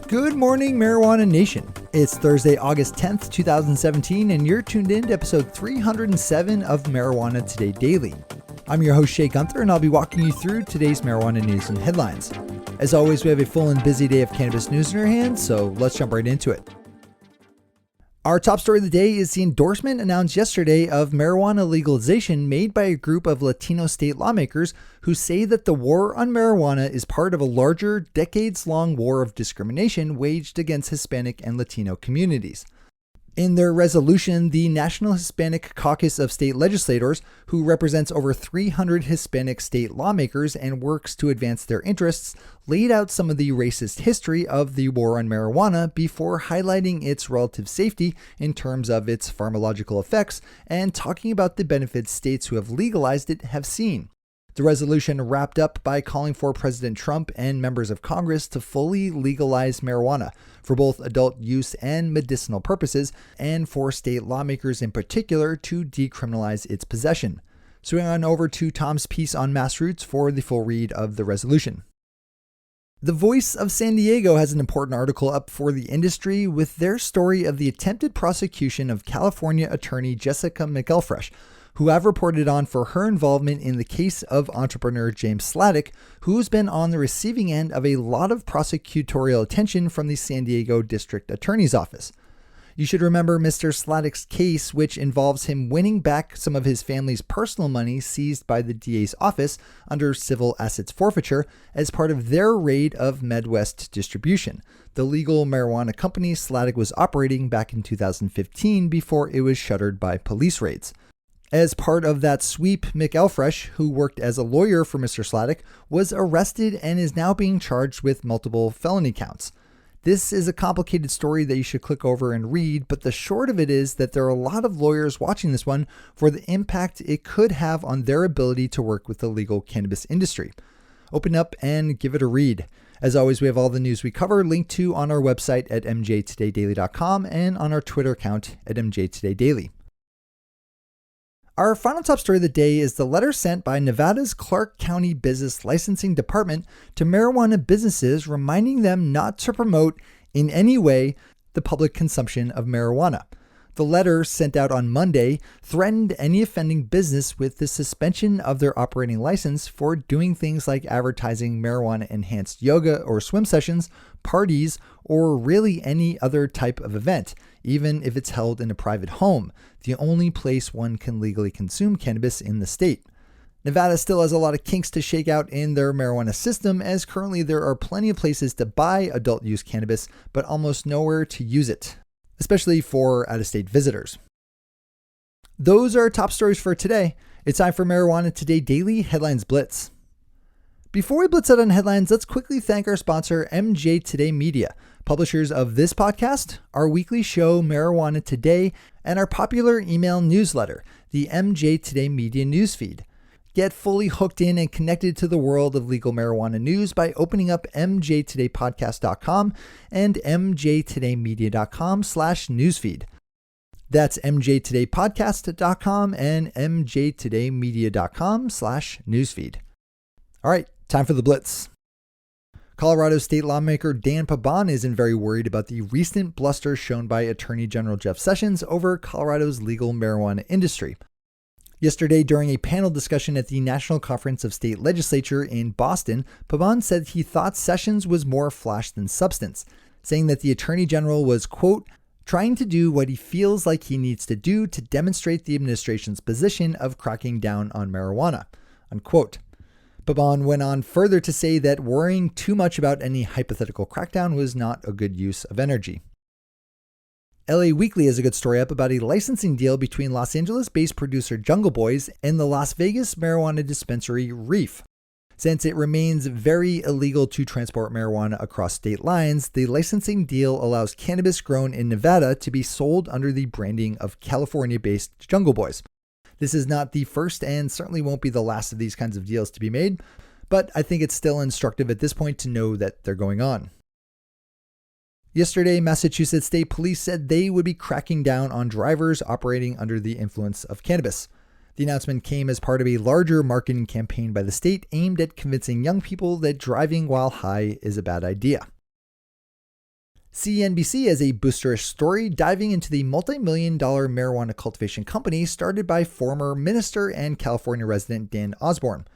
Good morning, Marijuana Nation. It's Thursday, August 10th, 2017, and you're tuned in to episode 307 of Marijuana Today Daily. I'm your host, Shay Gunther, and I'll be walking you through today's marijuana news and headlines. As always, we have a full and busy day of cannabis news in our hands, so let's jump right into it. Our top story of the day is the endorsement announced yesterday of marijuana legalization made by a group of Latino state lawmakers who say that the war on marijuana is part of a larger, decades-long war of discrimination waged against Hispanic and Latino communities. In their resolution, the National Hispanic Caucus of state legislators, who represents over 300 Hispanic state lawmakers and works to advance their interests, laid out some of the racist history of the war on marijuana before highlighting its relative safety in terms of its pharmacological effects and talking about the benefits states who have legalized it have seen. The resolution wrapped up by calling for President Trump and members of Congress to fully legalize marijuana for both adult use and medicinal purposes, and for state lawmakers in particular to decriminalize its possession. Swing on over to Tom's piece on MassRoots for the full read of the resolution. The Voice of San Diego has an important article up for the industry with their story of the attempted prosecution of California attorney Jessica Miguel Fresh, who I've reported on for her involvement in the case of entrepreneur James Sladek, who's been on the receiving end of a lot of prosecutorial attention from the San Diego District Attorney's Office. You should remember Mr. Sladek's case, which involves him winning back some of his family's personal money seized by the DA's office under civil assets forfeiture as part of their raid of Midwest Distribution, the legal marijuana company Sladek was operating back in 2015 before it was shuttered by police raids. As part of that sweep, Miguel Fresh, who worked as a lawyer for Mr. Sladek, was arrested and is now being charged with multiple felony counts. This is a complicated story that you should click over and read, but the short of it is that there are a lot of lawyers watching this one for the impact it could have on their ability to work with the legal cannabis industry. Open up and give it a read. As always, we have all the news we cover linked to on our website at mjtodaydaily.com and on our Twitter account at mjtodaydaily. Our final top story of the day is the letter sent by Nevada's Clark County Business Licensing Department to marijuana businesses reminding them not to promote in any way the public consumption of marijuana. The letter, sent out on Monday, threatened any offending business with the suspension of their operating license for doing things like advertising marijuana-enhanced yoga or swim sessions, parties, or really any other type of event, even if it's held in a private home, the only place one can legally consume cannabis in the state. Nevada still has a lot of kinks to shake out in their marijuana system, as currently there are plenty of places to buy adult use cannabis, but almost nowhere to use it, especially for out-of-state visitors. Those are our top stories for today. It's time for Marijuana Today Daily Headlines Blitz. Before we blitz out on headlines, let's quickly thank our sponsor, MJ Today Media, publishers of this podcast, our weekly show, Marijuana Today, and our popular email newsletter, the MJ Today Media Newsfeed. Get fully hooked in and connected to the world of legal marijuana news by opening up mjtodaypodcast.com and mjtodaymedia.com/newsfeed. That's mjtodaypodcast.com and mjtodaymedia.com/newsfeed. All right, time for the Blitz. Colorado state lawmaker Dan Pabon isn't very worried about the recent bluster shown by Attorney General Jeff Sessions over Colorado's legal marijuana industry. Yesterday, during a panel discussion at the National Conference of State Legislature in Boston, Pabon said he thought Sessions was more flash than substance, saying that the Attorney General was, quote, trying to do what he feels like he needs to do to demonstrate the administration's position of cracking down on marijuana, unquote. Pabon went on further to say that worrying too much about any hypothetical crackdown was not a good use of energy. LA Weekly has a good story up about a licensing deal between Los Angeles-based producer Jungle Boys and the Las Vegas marijuana dispensary Reef. Since it remains very illegal to transport marijuana across state lines, the licensing deal allows cannabis grown in Nevada to be sold under the branding of California-based Jungle Boys. This is not the first and certainly won't be the last of these kinds of deals to be made, but I think it's still instructive at this point to know that they're going on. Yesterday, Massachusetts State Police said they would be cracking down on drivers operating under the influence of cannabis. The announcement came as part of a larger marketing campaign by the state aimed at convincing young people that driving while high is a bad idea. CNBC has a boosterish story diving into the multi-million-dollar marijuana cultivation company started by former minister and California resident Dan Osborne.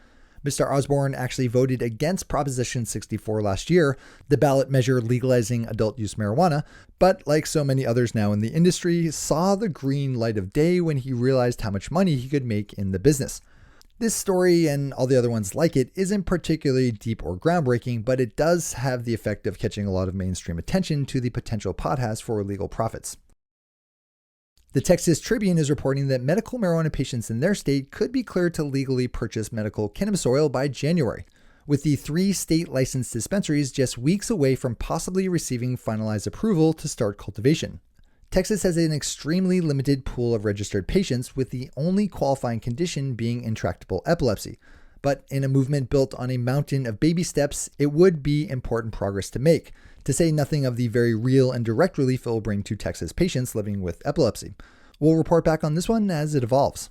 Mr. Osborne actually voted against Proposition 64 last year, the ballot measure legalizing adult-use marijuana, but like so many others now in the industry, saw the green light of day when he realized how much money he could make in the business. This story and all the other ones like it isn't particularly deep or groundbreaking, but it does have the effect of catching a lot of mainstream attention to the potential pot has for illegal profits. The Texas Tribune is reporting that medical marijuana patients in their state could be cleared to legally purchase medical cannabis oil by January, with the 3 state licensed dispensaries just weeks away from possibly receiving finalized approval to start cultivation. Texas has an extremely limited pool of registered patients, with the only qualifying condition being intractable epilepsy. But in a movement built on a mountain of baby steps, it would be important progress to make, to say nothing of the very real and direct relief it will bring to Texas patients living with epilepsy. We'll report back on this one as it evolves.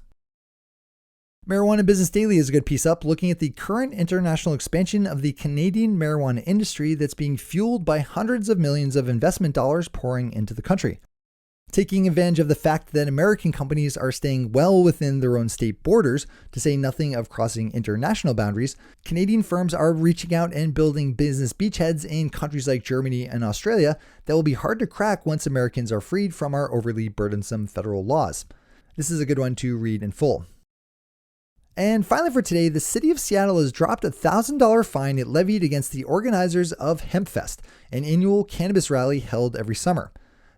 Marijuana Business Daily is a good piece up looking at the current international expansion of the Canadian marijuana industry that's being fueled by hundreds of millions of investment dollars pouring into the country. Taking advantage of the fact that American companies are staying well within their own state borders, to say nothing of crossing international boundaries, Canadian firms are reaching out and building business beachheads in countries like Germany and Australia that will be hard to crack once Americans are freed from our overly burdensome federal laws. This is a good one to read in full. And finally for today, the city of Seattle has dropped a $1,000 fine it levied against the organizers of Hempfest, an annual cannabis rally held every summer.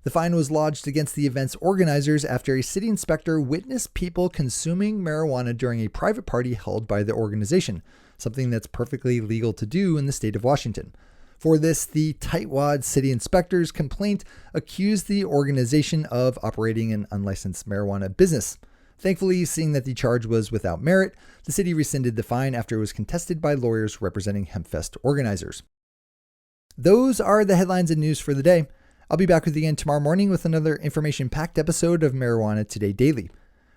The fine was lodged against the event's organizers after a city inspector witnessed people consuming marijuana during a private party held by the organization, something that's perfectly legal to do in the state of Washington. For this, the tightwad city inspector's complaint accused the organization of operating an unlicensed marijuana business. Thankfully, seeing that the charge was without merit, the city rescinded the fine after it was contested by lawyers representing Hempfest organizers. Those are the headlines and news for the day. I'll be back with you again tomorrow morning with another information-packed episode of Marijuana Today Daily.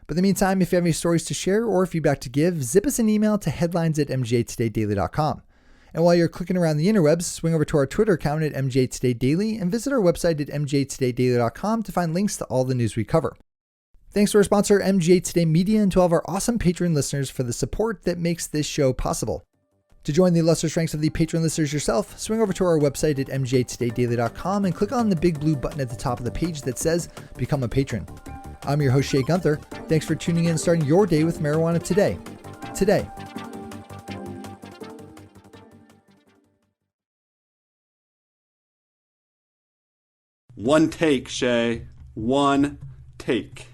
But in the meantime, if you have any stories to share or feedback to give, zip us an email to headlines@mjtodaydaily.com. And while you're clicking around the interwebs, swing over to our Twitter account at mjtodaydaily and visit our website at mjtodaydaily.com to find links to all the news we cover. Thanks to our sponsor, MJ Today Media, and to all of our awesome Patreon listeners for the support that makes this show possible. To join the illustrious ranks of the Patreon listeners yourself, swing over to our website at mjtodaydaily.com and click on the big blue button at the top of the page that says Become a Patron. I'm your host, Shay Gunther. Thanks for tuning in and starting your day with marijuana today. One take, Shay. One take.